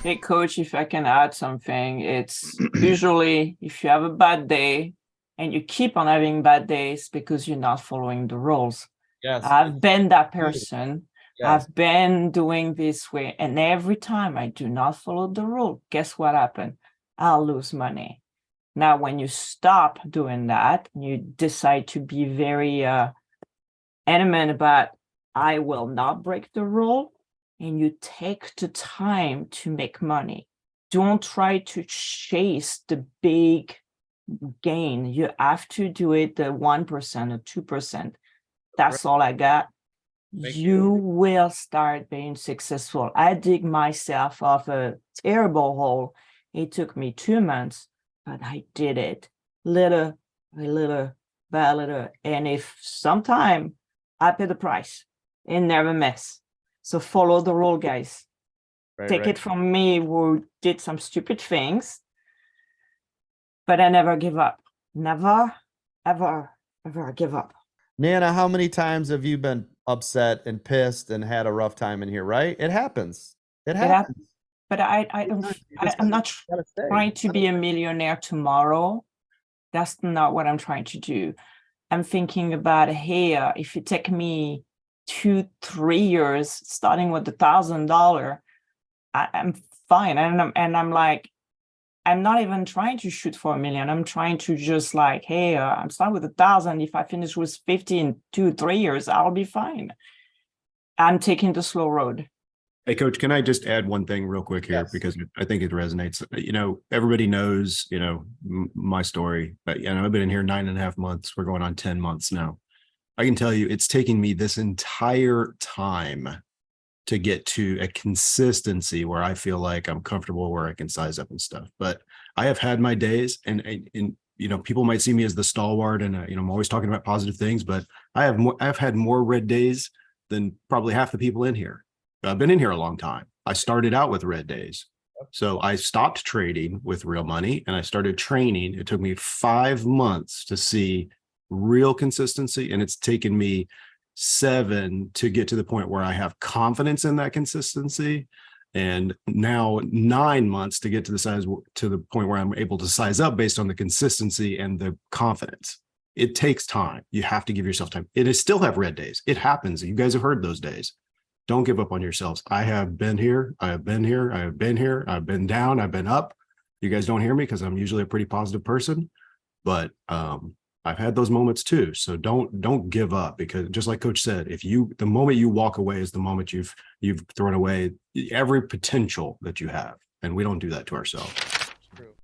Hey, coach, if I can add something, it's usually if you have a bad day and you keep on having bad days because you're not following the rules. Yes. I've been that person. Yes. I've been doing this way. And every time I do not follow the rule, guess what happened? I'll lose money. Now, when you stop doing that, you decide to be very adamant about, I will not break the rule, and you take the time to make money. Don't try to chase the big gain. You have to do it the 1% or 2%. Right. That's all I got. Thank You you. will start being successful. I dig myself off a terrible hole. It took me 2 months, but I did it little by little by little. And if sometime I pay the price and never miss. So follow the rule, guys. Right, Take right. it from me who did some stupid things, but I never give up. Never, ever, ever give up. Nana, how many times have you been upset and pissed and had a rough time in here, right? It happens. It It happened. happens. But I don't, You just I'm not gotta stay. trying to be a millionaire tomorrow. That's not what I'm trying to do. I'm thinking about, hey, if it take me 2, 3 years, starting with $1,000, I'm fine. And I'm like, I'm not even trying to shoot for 1 million. I'm trying to just like, hey, I'm starting with 1,000. If I finish with 50 in 2, 3 years, I'll be fine. I'm taking the slow road. Hey, Coach, can I just add one thing real quick here Yes. because I think it resonates. Everybody knows, my story, but I've been in here 9.5 months. We're going on 10 months now. I can tell you it's taking me this entire time to get to a consistency where I feel like I'm comfortable, where I can size up and stuff. But I have had my days, and people might see me as the stalwart, and I'm always talking about positive things, but I've had more red days than probably half the people in here. I've been in here a long time. I started out with red days. So I stopped trading with real money and I started training. It took me 5 months to see real consistency, and it's taken me 7 to get to the point where I have confidence in that consistency. And now 9 months to get to the point where I'm able to size up based on the consistency and the confidence. It takes time. You have to give yourself time. It is still have red days. It happens. You guys have heard those days. Don't give up on yourselves. I have been here. I have been here. I have been here. I've been down. I've been up. You guys don't hear me because I'm usually a pretty positive person, but I've had those moments too. So don't give up, because just like Coach said, the moment you walk away is the moment you've thrown away every potential that you have, and we don't do that to ourselves. True.